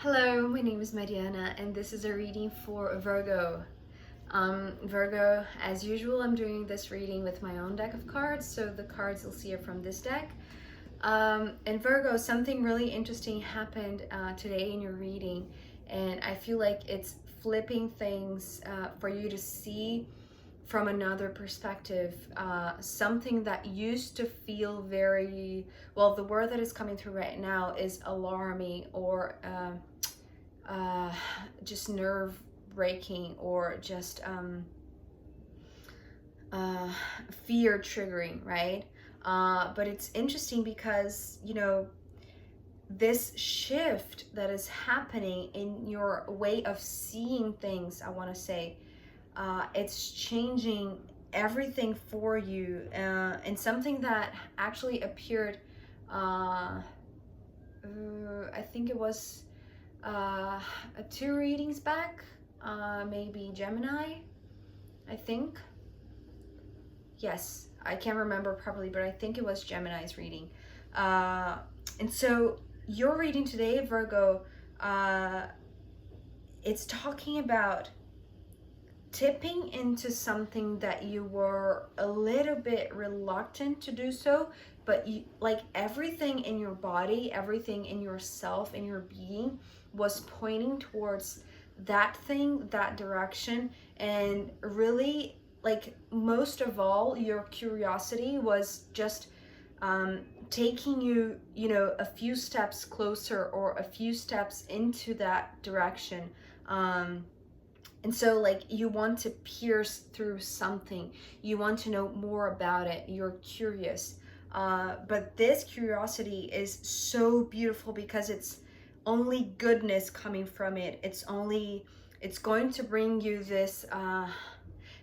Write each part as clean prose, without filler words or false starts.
Hello, my name is Mariana and this is a reading for Virgo. Virgo, as usual, I'm doing this reading with my own deck of cards, so the cards you'll see are from this deck. And Virgo, something really interesting happened today in your reading, and I feel like it's flipping things for you to see from another perspective. Something that used to feel very, well, the word that is coming through right now is alarming or just nerve breaking or just fear triggering, right? But it's interesting because, this shift that is happening in your way of seeing things, I want to say, it's changing everything for you, and something that actually appeared, I think it was 2 readings back, maybe Gemini, I think. Yes, I can't remember properly, but I think it was Gemini's reading. And so your reading today, Virgo, it's talking about tipping into something that you were a little bit reluctant to do so, but you, like, everything in your body, everything in yourself, in your being was pointing towards that thing, that direction. And really, like, most of all, your curiosity was just taking you, a few steps closer or a few steps into that direction. And so, like, you want to pierce through something. You want to know more about it. You're curious. But this curiosity is so beautiful because it's only goodness coming from it. It's going to bring you this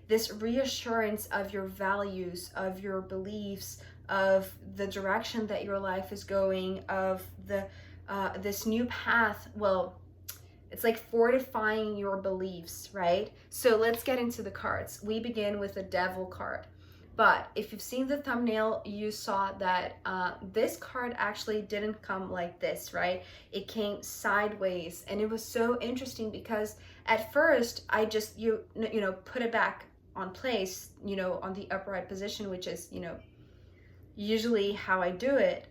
this reassurance of your values, of your beliefs, of the direction that your life is going, of the this new path. Well, it's like fortifying your beliefs, right? So let's get into the cards. We begin with the Devil card. But if you've seen the thumbnail, you saw that this card actually didn't come like this, right? It came sideways, and it was so interesting because at first I just put it back on place, on the upright position, which is usually how I do it.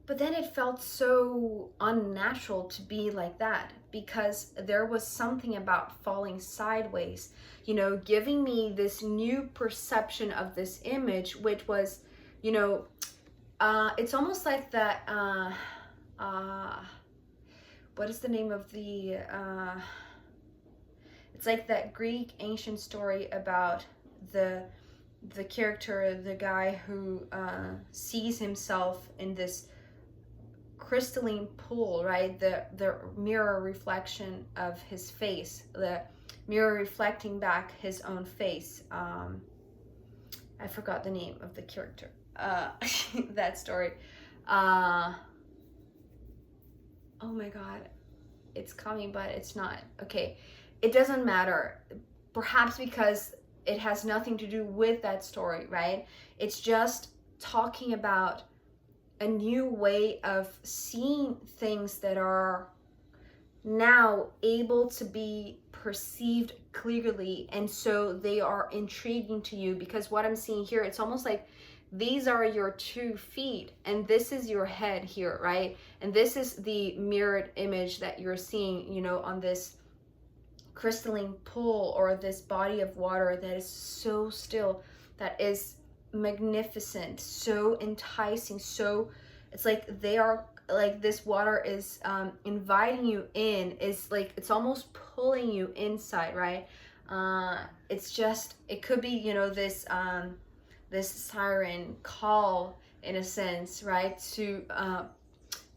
But then it felt so unnatural to be like that because there was something about falling sideways, giving me this new perception of this image, which was, it's almost like that, what is the name of the, it's like that Greek ancient story about the character, the guy who sees himself in this crystalline pool, right? The mirror reflection of his face, the mirror reflecting back his own face. I forgot the name of the character. That story. Oh my god, it's coming, but it's not. Okay, it doesn't matter. Perhaps because it has nothing to do with that story, right? It's just talking about a new way of seeing things that are now able to be perceived clearly, and so they are intriguing to you because what I'm seeing here, it's almost like these are your 2 feet and this is your head here, right? And this is the mirrored image that you're seeing, on this crystalline pool or this body of water that is so still, that is magnificent, so enticing, so it's like they are, like, this water is inviting you in, is like it's almost pulling you inside, right? It's just, it could be, this this siren call in a sense, right, to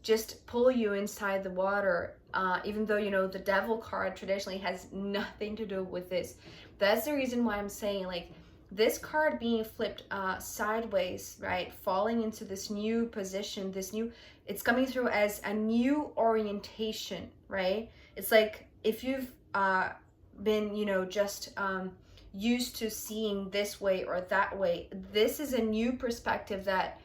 just pull you inside the water, even though the Devil card traditionally has nothing to do with this. That's the reason why I'm saying, like, this card being flipped sideways, right, falling into this new position, it's coming through as a new orientation, right? It's like if you've been, just used to seeing this way or that way, this is a new perspective that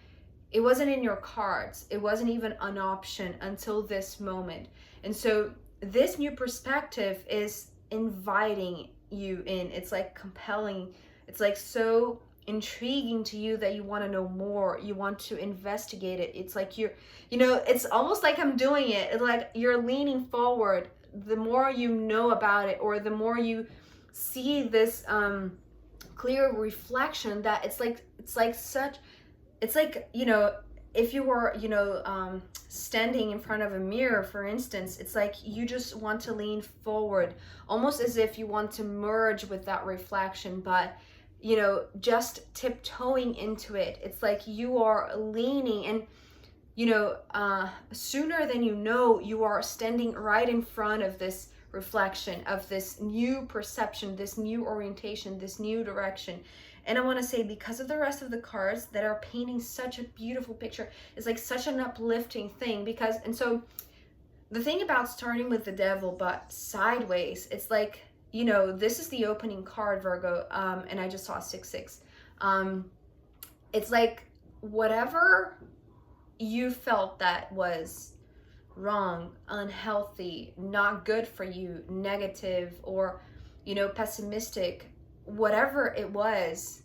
It wasn't in your cards. It wasn't even an option until this moment. And so this new perspective is inviting you in. It's like compelling. It's like so intriguing to you that you want to know more. You want to investigate it. It's like it's almost like I'm doing it. It's like you're leaning forward. The more you know about it, or the more you see this clear reflection, that it's like if you were standing in front of a mirror, for instance, it's like you just want to lean forward, almost as if you want to merge with that reflection, but just tiptoeing into it. It's like you are leaning, and sooner than you are standing right in front of this reflection, of this new perception, this new orientation, this new direction. And I want to say, because of the rest of the cards that are painting such a beautiful picture, it's like such an uplifting thing. And so the thing about starting with the Devil but sideways, it's like, this is the opening card, Virgo, and I just saw 6-6. It's like whatever you felt that was wrong, unhealthy, not good for you, negative, or pessimistic, whatever it was,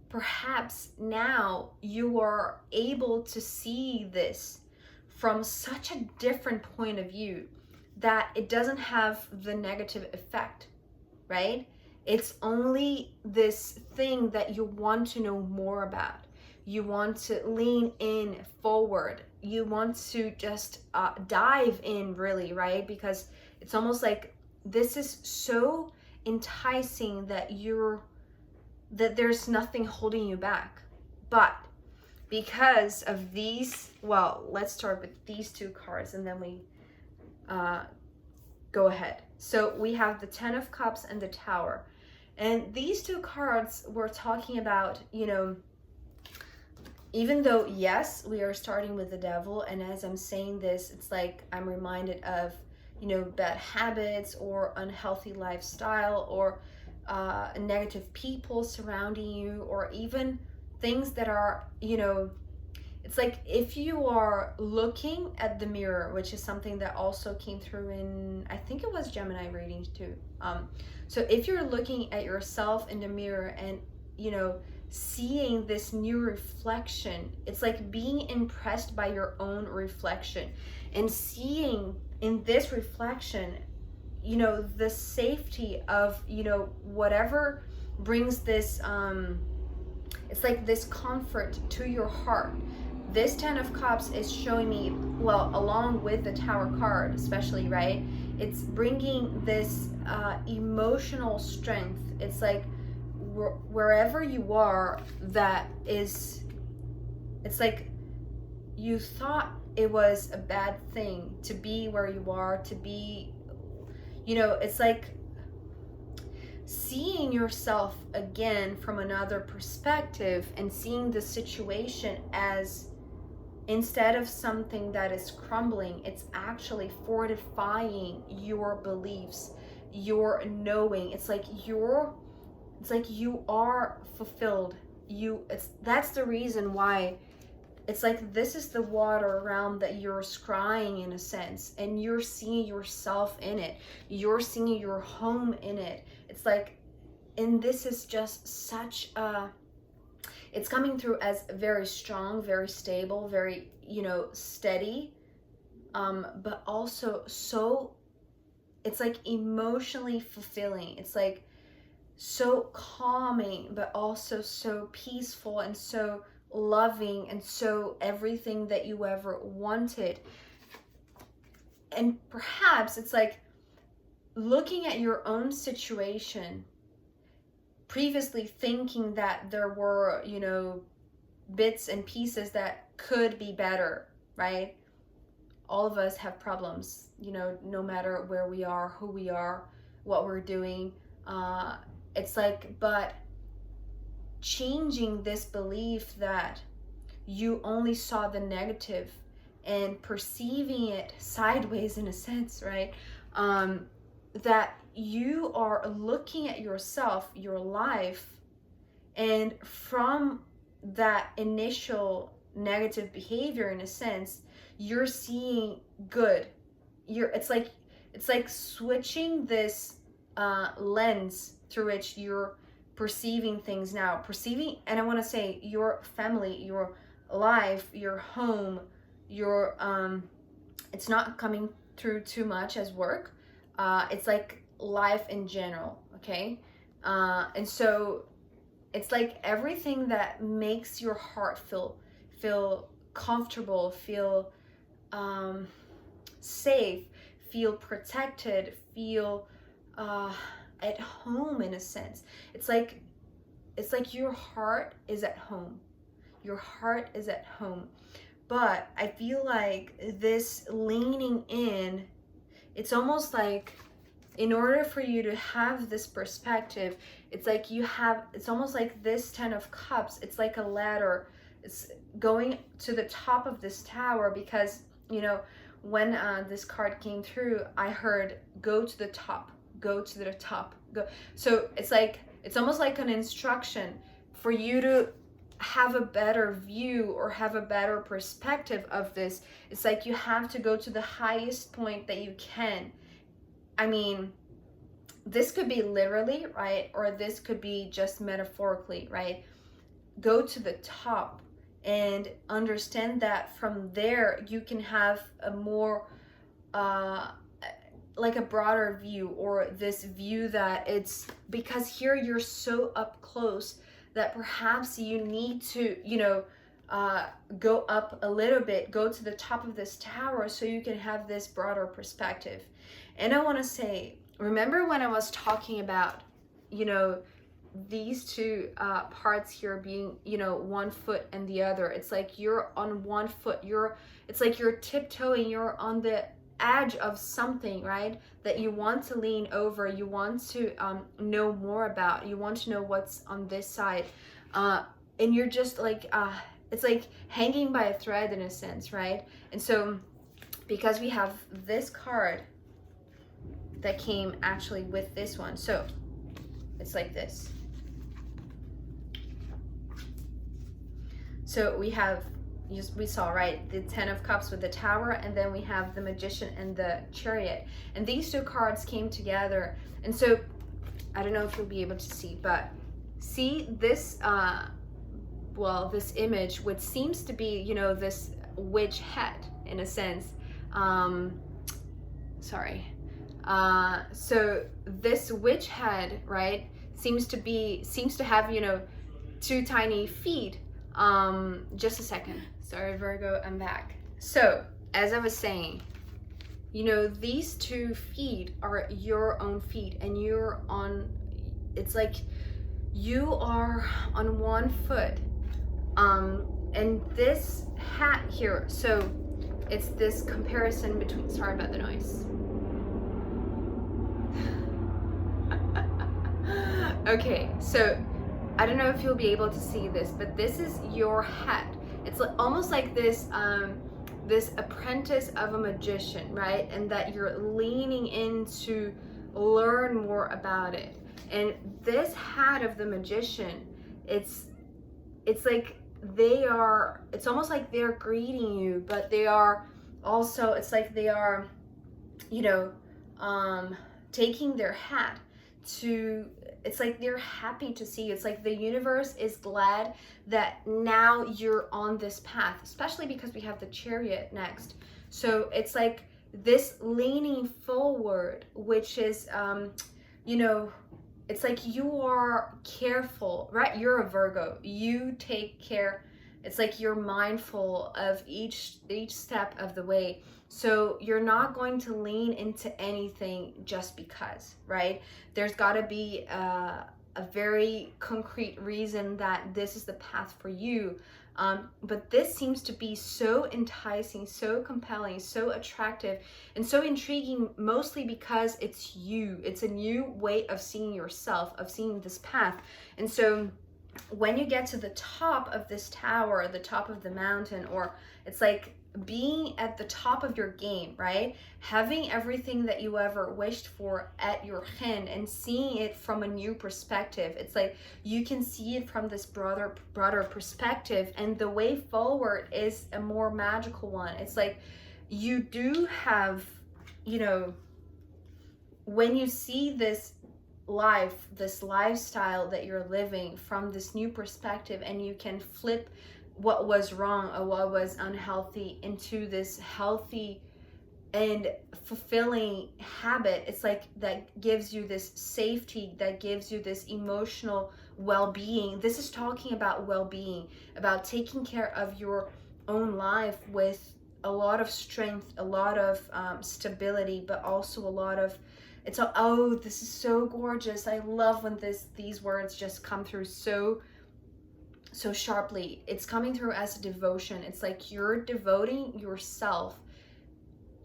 perhaps now you are able to see this from such a different point of view that it doesn't have the negative effect, right? It's only this thing that you want to know more about. You want to lean in forward. You want to just dive in, really, right? Because it's almost like this is so enticing that there's nothing holding you back. But because of these, well, let's start with these two cards and then we go ahead. So we have the 10 of Cups and the Tower. And these two cards we're talking about, even though, yes, we are starting with the Devil, and as I'm saying this, it's like I'm reminded of, bad habits or unhealthy lifestyle, or negative people surrounding you, or even things that are, it's like if you are looking at the mirror, which is something that also came through in, I think it was Gemini readings too. So if you're looking at yourself in the mirror and, seeing this new reflection, it's like being impressed by your own reflection and seeing in this reflection, the safety of, whatever brings this, it's like this comfort to your heart. This 10 of Cups is showing me, well, along with the Tower card, especially, right? It's bringing this emotional strength. It's like wherever you are, it's like you thought it was a bad thing to be where you are, to be, it's like seeing yourself again from another perspective and seeing the situation as, instead of something that is crumbling, it's actually fortifying your beliefs, your knowing. It's like you are fulfilled. That's the reason why it's like this is the water realm that you're scrying, in a sense, and you're seeing yourself in it. You're seeing your home in it. It's like, and this is just such a, it's coming through as very strong, very stable, very, steady, but also so, it's like emotionally fulfilling. It's like so calming, but also so peaceful and so loving and so everything that you ever wanted. And perhaps it's like looking at your own situation, previously thinking that there were, bits and pieces that could be better, right? All of us have problems, no matter where we are, who we are, what we're doing. It's like, but changing this belief that you only saw the negative and perceiving it sideways, in a sense, right? That you are looking at yourself, your life, and from that initial negative behavior, in a sense, you're seeing good. It's like switching this lens through which you're perceiving things now. Perceiving, and I want to say, your family, your life, your home, your it's not coming through too much as work. It's like life in general, okay? And so it's like everything that makes your heart feel comfortable, feel safe, feel protected, feel at home, in a sense. It's like your heart is at home. Your heart is at home. But I feel like this leaning in, it's almost like, in order for you to have this perspective, it's like it's almost like this 10 of Cups. It's like a ladder. It's going to the top of this tower, because, you know, when this card came through, I heard, go to the top, go to the top, go. So it's almost like an instruction for you to have a better view or have a better perspective of this. It's like you have to go to the highest point that you can. I mean, this could be literally, right? Or this could be just metaphorically, right? Go to the top and understand that from there you can have a more like a broader view, or this view that it's because here you're so up close that perhaps you need to, you know, go up a little bit, go to the top of this tower so you can have this broader perspective. And I want to say, remember when I was talking about, you know, these two parts here being, you know, one foot and the other. It's like you're on one foot. It's like you're tiptoeing. You're on the edge of something, right? That you want to lean over. You want to know more about. You want to know what's on this side. And you're just like, it's like hanging by a thread, in a sense, right? And so because we have this card that came actually with this one, so it's like this. So we have, we saw, right, the 10 of Cups with the Tower, and then we have the Magician and the Chariot. And these two cards came together. And so, I don't know if you'll be able to see, but see this, well, this image, which seems to be, you know, this witch head, in a sense. Sorry. So this witch head, right, seems to have, you know, two tiny feet. Just a second. Sorry, Virgo, I'm back. So, as I was saying, you know, these 2 feet are your own feet, and you're on, it's like you are on one foot. And this hat here, so it's this comparison between, sorry about the noise. Okay, so I don't know if you'll be able to see this, but this is your head. It's almost like this this apprentice of a magician, right? And that you're leaning in to learn more about it. And this hat of the magician, it's like it's almost like they're greeting you, but they are also, it's like they are, you know, taking their hat to, it's like they're happy to see you. It's like the universe is glad that now you're on this path, especially because we have the Chariot next. So it's like this leaning forward, which is, you know, it's like you are careful, right? You're a Virgo. You take care. It's like you're mindful of each step of the way. So you're not going to lean into anything just because, right? There's got to be a very concrete reason that this is the path for you. But this seems to be so enticing, so compelling, so attractive, and so intriguing, mostly because it's you. It's a new way of seeing yourself, of seeing this path. And so when you get to the top of this tower, the top of the mountain, or it's like being at the top of your game, right? Having everything that you ever wished for at your hand and seeing it from a new perspective. It's like you can see it from this broader perspective, and the way forward is a more magical one. It's like you do have, you know, when you see this life, this lifestyle that you're living from this new perspective, and you can flip what was wrong or what was unhealthy into this healthy and fulfilling habit. It's like that gives you this safety, that gives you this emotional well-being. This is talking about well-being, about taking care of your own life with a lot of strength, a lot of stability, but also a lot of, it's a, oh, this is so gorgeous. I love when these words just come through so sharply. It's coming through as a devotion. It's like you're devoting yourself.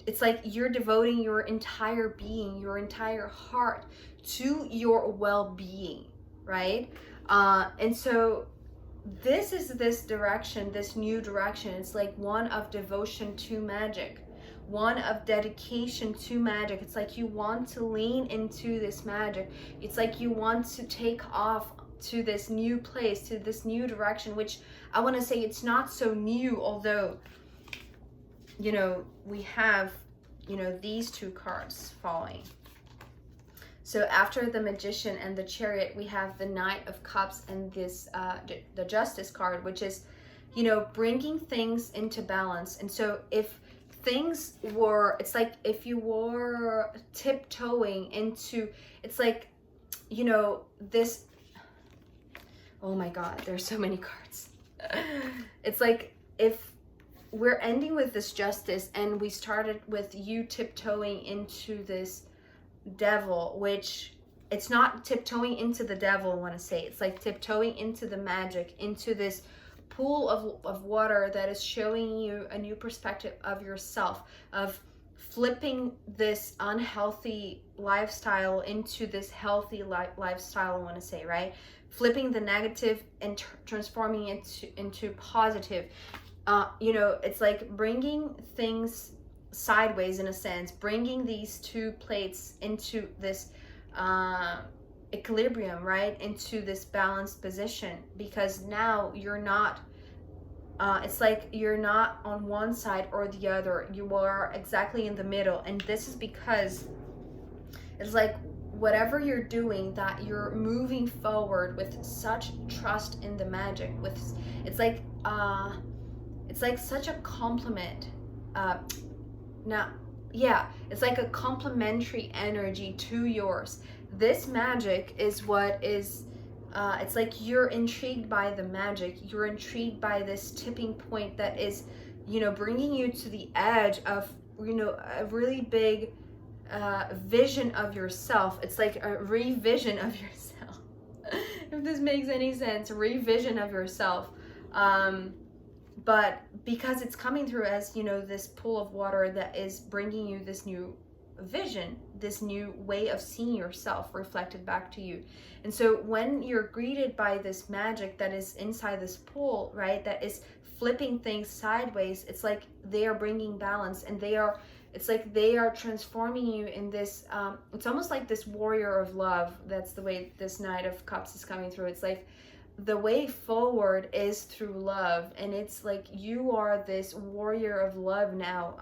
It's like you're devoting your entire being, your entire heart to your well-being, right? And so this is this direction, this new direction. It's like one of devotion to magic, one of dedication to magic. It's like you want to lean into this magic. It's like you want to take off to this new place, to this new direction, which I want to say it's not so new, although, you know, we have, you know, these two cards following. So after the Magician and the Chariot, we have the Knight of Cups and this the Justice card, which is, you know, bringing things into balance. And so if things were, it's like if you were tiptoeing into, it's like, you know, this, oh my God, there's so many cards. It's like if we're ending with this Justice and we started with you tiptoeing into this Devil, which it's not tiptoeing into the devil, I want to say. It's like tiptoeing into the magic, into this pool of water that is showing you a new perspective of yourself, of flipping this unhealthy lifestyle into this healthy lifestyle, I want to say, right? Flipping the negative and transforming it into positive. You know, it's like bringing things sideways in a sense, bringing these two plates into this equilibrium, right? Into this balanced position, because now you're not, it's like you're not on one side or the other. You are exactly in the middle. And this is because it's like whatever you're doing, that you're moving forward with such trust in the magic, with it's like such a compliment, now, yeah, it's like a complementary energy to yours. This magic is what is, it's like you're intrigued by the magic. You're intrigued by this tipping point that is, you know, bringing you to the edge of, you know, a really big vision of yourself. It's like a revision of yourself. If this makes any sense, revision of yourself. But because it's coming through as, you know, this pool of water that is bringing you this new vision, this new way of seeing yourself reflected back to you. And so when you're greeted by this magic that is inside this pool, right, that is flipping things sideways, it's like they are bringing balance, and they are, it's like they are transforming you in this, it's almost like this warrior of love. That's the way this Knight of Cups is coming through. It's like the way forward is through love, and it's like you are this warrior of love now.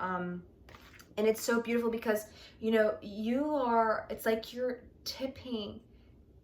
And it's so beautiful because, you know, you are, it's like you're tipping,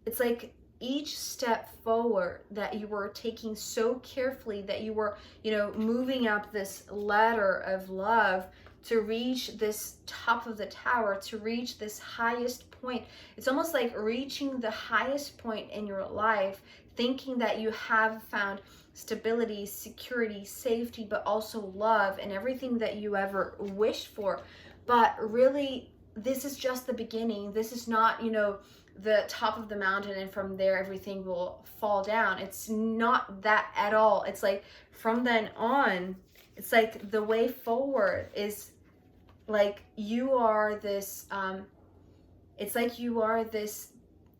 it's like each step forward that you were taking so carefully, that you were, you know, moving up this ladder of love to reach this top of the tower, to reach this highest point. It's almost like reaching the highest point in your life, thinking that you have found stability, security, safety, but also love and everything that you ever wished for. But really, this is just the beginning. This is not, you know, the top of the mountain and from there everything will fall down. It's not that at all. It's like from then on, it's like the way forward is like you are this, it's like you are this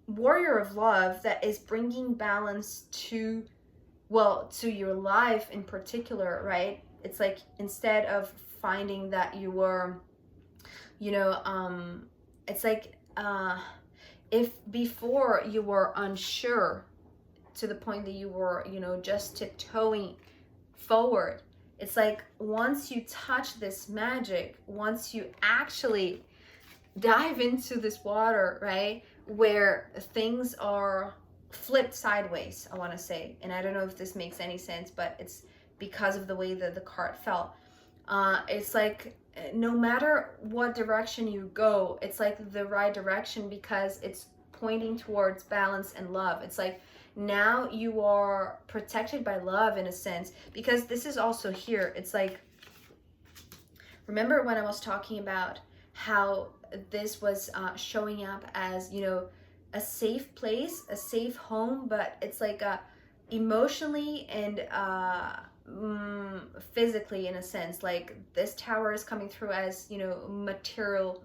warrior of love that is bringing balance to, well, to your life in particular, right? It's like instead of finding that you were, you know, it's like if before you were unsure to the point that you were, you know, just tiptoeing forward, it's like once you touch this magic, once you actually dive into this water, right, where things are flipped sideways, I want to say, and I don't know if this makes any sense, but it's because of the way that the card fell. It's like no matter what direction you go, it's like the right direction because it's pointing towards balance and love. It's like now you are protected by love in a sense, because this is also here. It's like, remember when I was talking about how this was showing up as, you know, a safe place, a safe home, but it's like emotionally and physically, in a sense, like this tower is coming through as, you know, material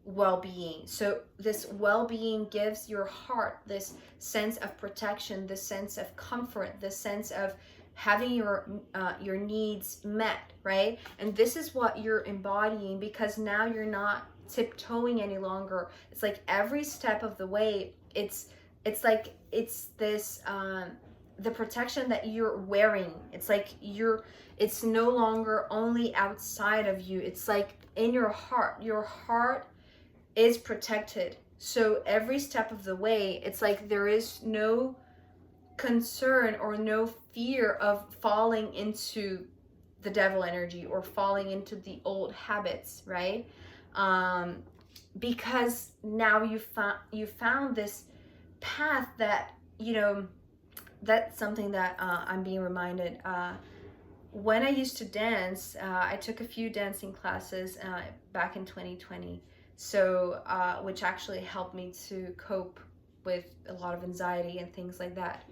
well-being. So this well-being gives your heart this sense of protection, this sense of comfort, this sense of having your needs met, right? And this is what you're embodying, because now you're not tiptoeing any longer. It's like every step of the way, it's like it's this the protection that you're wearing. It's like it's no longer only outside of you, it's like in your heart. Your heart is protected. So every step of the way, it's like there is no concern or no fear of falling into the devil energy or falling into the old habits, right? Because now you found this path that, you know, that's something that I'm being reminded. When I used to dance, I took a few dancing classes back in 2020. So, which actually helped me to cope with a lot of anxiety and things like that.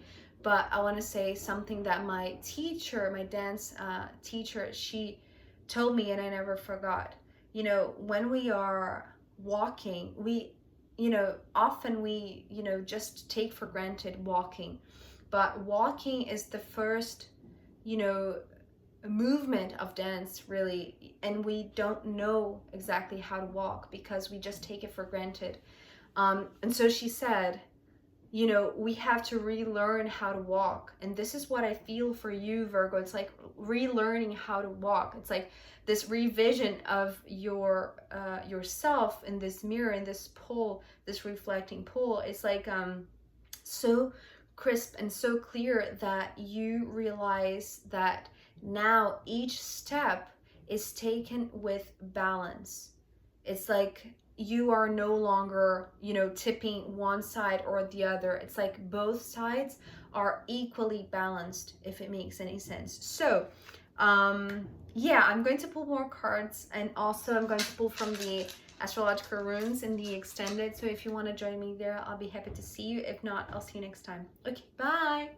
But I want to say something that my teacher, my dance teacher, she told me, and I never forgot. You know, when we are walking, we, you know, often we, you know, just take for granted walking. But walking is the first, you know, movement of dance, really, and we don't know exactly how to walk because we just take it for granted. And so she said, you know, we have to relearn how to walk. And this is what I feel for you, Virgo. It's like relearning how to walk. It's like this revision of your yourself in this mirror, in this pool, this reflecting pool. It's like so crisp and so clear that you realize that now each step is taken with balance. It's like you are no longer, you know, tipping one side or the other. It's like both sides are equally balanced, if it makes any sense. So yeah, I'm going to pull more cards, and also I'm going to pull from the astrological runes in the extended. So if you want to join me there, I'll be happy to see you. If not, I'll see you next time. Okay, bye.